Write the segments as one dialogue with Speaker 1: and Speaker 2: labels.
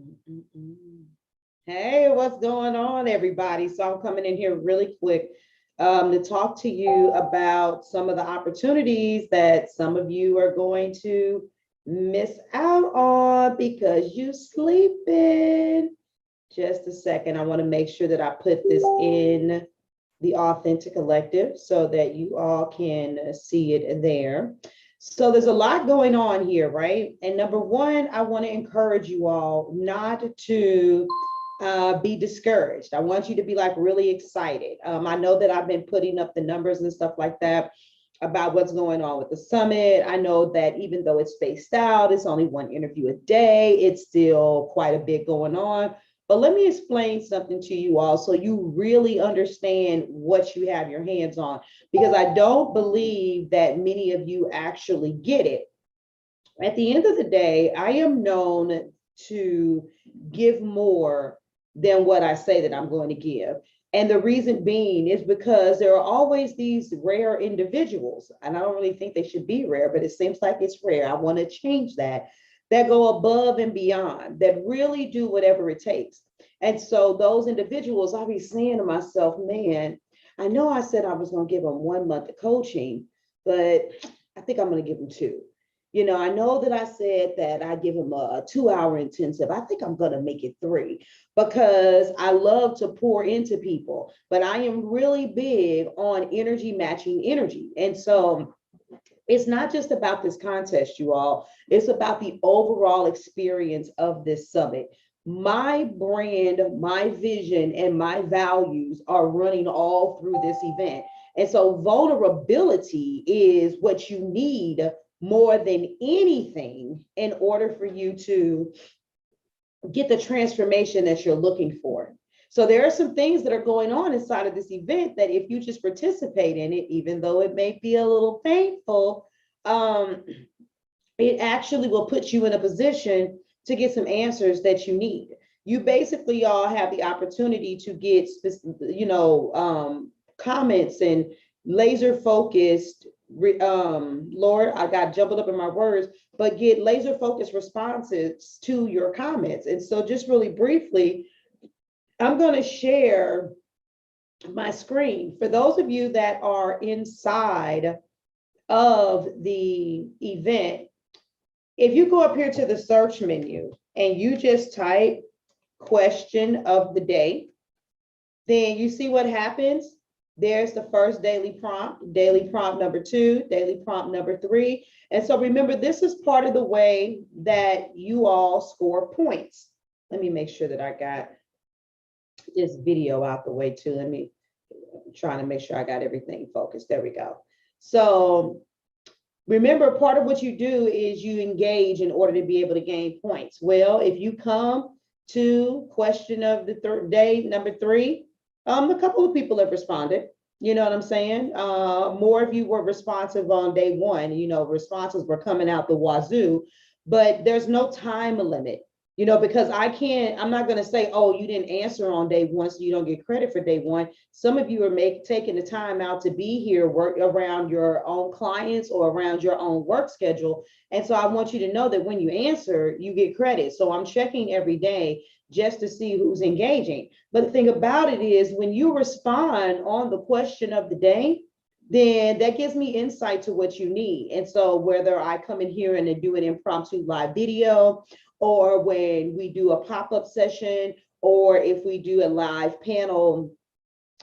Speaker 1: Mm-mm-mm. Hey, what's going on, everybody? So I'm coming in here really quick to talk to you about some of the opportunities that some of you are going to miss out on because you sleeping. Just a second. I want to make sure that I put this in the Authentic Collective so that you all can see it there. So there's a lot going on here, right? And number one, I want to encourage you all not to be discouraged. I want you to be like really excited. I know that I've been putting up the numbers and stuff like that about what's going on with the summit. I know that even though it's spaced out, it's only one interview a day, it's still quite a bit going on. But let me explain something to you all so you really understand what you have your hands on, because I don't believe that many of you actually get it. At the end of the day, I am known to give more than what I say that I'm going to give. And the reason being is because there are always these rare individuals, and I don't really think they should be rare, but it seems like it's rare. I want to change that, that go above and beyond, that really do whatever it takes. And so those individuals, I'll be saying to myself, man, I know I said I was going to give them 1 month of coaching, but I think I'm going to give them two. I know that I said that I give them a 2 hour intensive. I think I'm going to make it three because I love to pour into people, but I am really big on energy matching energy. And so it's not just about this contest, you all, it's about the overall experience of this summit. My brand, my vision, and my values are running all through this event. And so vulnerability is what you need more than anything in order for you to get the transformation that you're looking for. So there are some things that are going on inside of this event that if you just participate in it, even though it may be a little painful, um, it actually will put you in a position to get some answers that you need. You basically all have the opportunity to get, comments and laser focused. Lord, I got jumbled up in my words, but get laser focused responses to your comments. And so, just really briefly, I'm going to share my screen for those of you that are inside of the event. If you go up here to the search menu and you just type question of the day, then you see what happens. There's the first daily prompt number two, daily prompt number three. And so remember, this is part of the way that you all score points. Let me make sure that I got this video out the way too. I'm trying to make sure I got everything focused. There we go. So remember, part of what you do is you engage in order to be able to gain points. Well, if you come to question of the day number three, a couple of people have responded. You know what I'm saying? More of you were responsive on day one. Responses were coming out the wazoo, but there's no time limit. Because I'm not going to say, oh, you didn't answer on day one, so you don't get credit for day one. Some of you are taking the time out to be here, work around your own clients or around your own work schedule. And so I want you to know that when you answer, you get credit. So I'm checking every day just to see who's engaging. But the thing about it is when you respond on the question of the day, then that gives me insight to what you need. And so whether I come in here and do an impromptu live video, or when we do a pop-up session, or if we do a live panel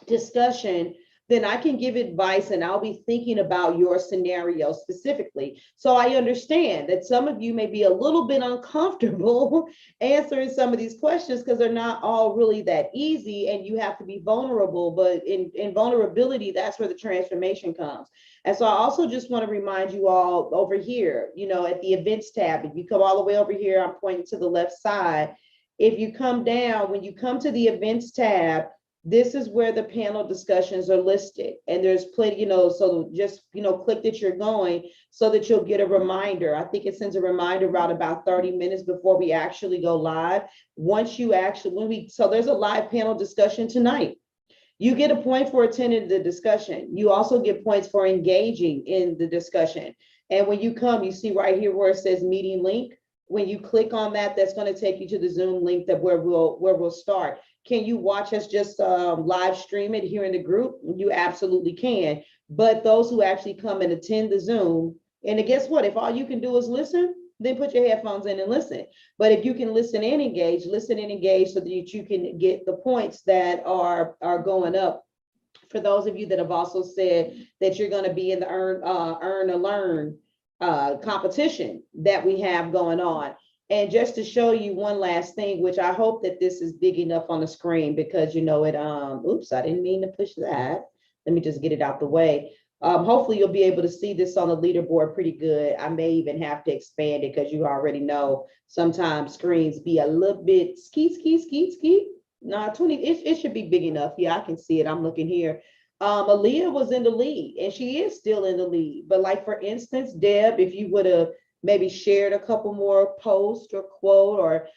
Speaker 1: discussion, then I can give advice and I'll be thinking about your scenario specifically. So I understand that some of you may be a little bit uncomfortable answering some of these questions because they're not all really that easy and you have to be vulnerable. But in vulnerability, that's where the transformation comes. And so I also just want to remind you all over here, at the events tab, if you come all the way over here, I'm pointing to the left side. If you come down, when you come to the events tab, this is where the panel discussions are listed. And there's plenty, so just, click that you're going so that you'll get a reminder. I think it sends a reminder around about 30 minutes before we actually go live. So there's a live panel discussion tonight. You get a point for attending the discussion. You also get points for engaging in the discussion. And when you come, you see right here where it says meeting link. When you click on that, that's going to take you to the Zoom link that where we'll start. Can you watch us just live stream it here in the group? You absolutely can. But those who actually come and attend the Zoom, and guess what? If all you can do is listen, then put your headphones in and listen. But if you can listen and engage so that you can get the points that are going up. For those of you that have also said that you're going to be in the earn or learn competition that we have going on. And just to show you one last thing, which I hope that this is big enough on the screen, because you know it, oops, I didn't mean to push that. Let me just get it out the way. Hopefully you'll be able to see this on the leaderboard pretty good. I may even have to expand it, because you already know sometimes screens be a little bit ski. No, 20, it should be big enough. Yeah, I can see it. I'm looking here. Aaliyah was in the lead, and she is still in the lead. But like, for instance, Deb, if you would have maybe shared a couple more posts or quote, or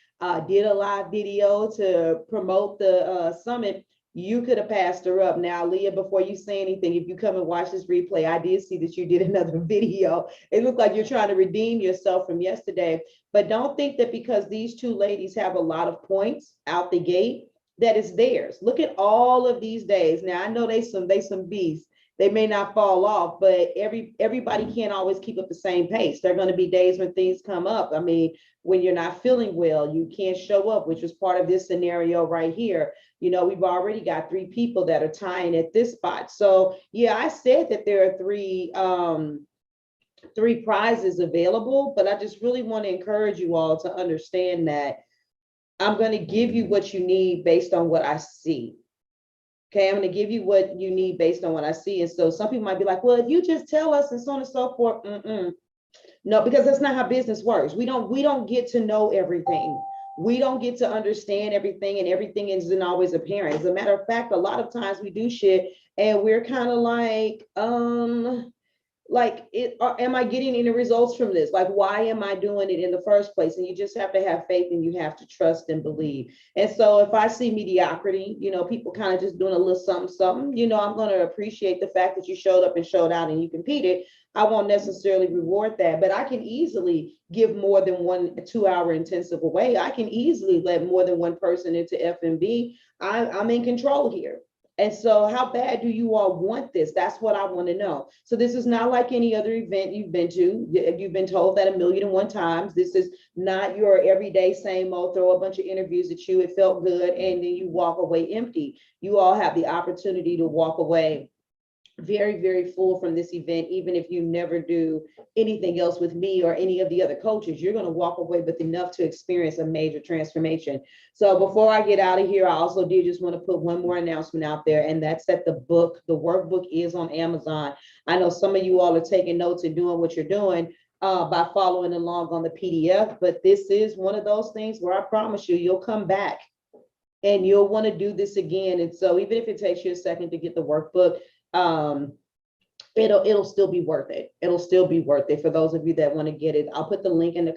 Speaker 1: did a live video to promote the summit, you could have passed her up. Now, Leah, before you say anything, if you come and watch this replay, I did see that you did another video. It looked like you're trying to redeem yourself from yesterday. But don't think that because these two ladies have a lot of points out the gate, that is theirs. Look at all of these days. Now, I know they some beasts. They may not fall off, but everybody can't always keep up the same pace. There are going to be days when things come up. I mean, when you're not feeling well, you can't show up, which was part of this scenario right here. You know, we've already got 3 people that are tying at this spot. So yeah, I said that there are 3 prizes available, but I just really want to encourage you all to understand that I'm going to give you what you need based on what I see. Okay, I'm going to give you what you need based on what I see. And so some people might be like, well, if you just tell us and so on and so forth. No, because that's not how business works. We don't get to know everything. We don't get to understand everything, and everything isn't always apparent. As a matter of fact, a lot of times we do shit and we're kind of like am I getting any results from this? Like, why am I doing it in the first place? And you just have to have faith, and you have to trust and believe. And so if I see mediocrity, you know, people kind of just doing a little something, you know, I'm going to appreciate the fact that you showed up and showed out and you competed. I won't necessarily reward that, but I can easily give more than 1 2-hour intensive away. I can easily let more than one person into FMB. I'm in control here. And so how bad do you all want this? That's what I want to know. So this is not like any other event you've been to. You've been told that 1,000,001 times. This is not your everyday same old, throw a bunch of interviews at you. It felt good, and then you walk away empty. You all have the opportunity to walk away very, very full from this event. Even if you never do anything else with me or any of the other coaches, you're going to walk away with enough to experience a major transformation. So before I get out of here, I also did just want to put one more announcement out there, and that's that the workbook is on Amazon. I know some of you all are taking notes and doing what you're doing by following along on the PDF, but this is one of those things where I promise you'll come back and you'll want to do this again. And so even if it takes you a second to get the workbook, it'll still be worth it. It'll still be worth it for those of you that want to get it. I'll put the link in the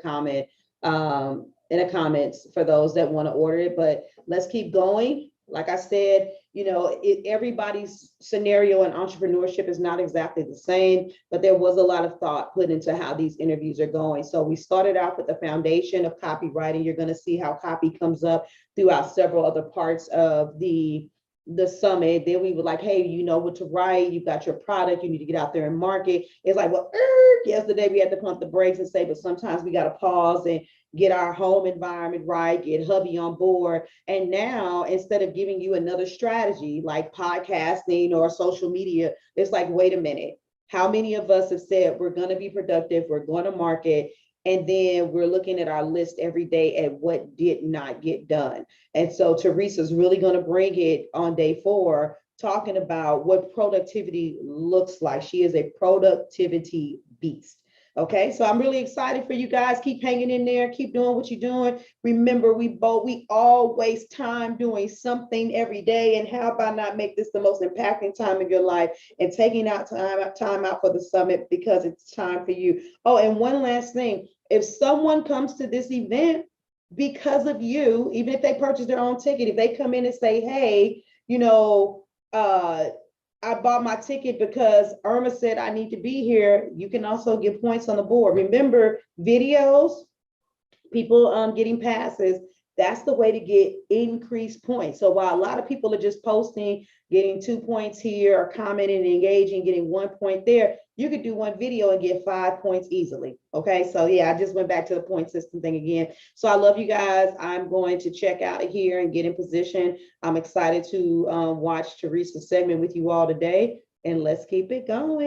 Speaker 1: comments for those that want to order it. But let's keep going. Like I said, you know, everybody's scenario in entrepreneurship is not exactly the same, but there was a lot of thought put into how these interviews are going. So we started out with the foundation of copywriting. You're going to see how copy comes up throughout several other parts of the summit. Then we were like, hey, you know what to write, you got your product, you need to get out there and market. It's like, well, yesterday we had to pump the brakes and say, but sometimes we got to pause and get our home environment right, get hubby on board. And now, instead of giving you another strategy like podcasting or social media, it's like, wait a minute, how many of us have said we're going to be productive, we're going to market, and then we're looking at our list every day at what did not get done? And so Teresa's really going to bring it on day 4, talking about what productivity looks like. She is a productivity beast. Okay, so I'm really excited for you guys. Keep hanging in there. Keep doing what you're doing. Remember, we all waste time doing something every day. And how about not make this the most impacting time of your life and taking out time out for the summit, because it's time for you. Oh, and one last thing. If someone comes to this event because of you, even if they purchase their own ticket, if they come in and say, hey, you know, I bought my ticket because Irma said I need to be here, you can also get points on the board. Remember, videos, people getting passes. That's the way to get increased points. So while a lot of people are just posting, getting 2 points here, or commenting and engaging, getting 1 point there, you could do one video and get 5 points easily. Okay, so yeah, I just went back to the point system thing again. So I love you guys. I'm going to check out of here and get in position. I'm excited to watch Teresa's segment with you all today, and let's keep it going.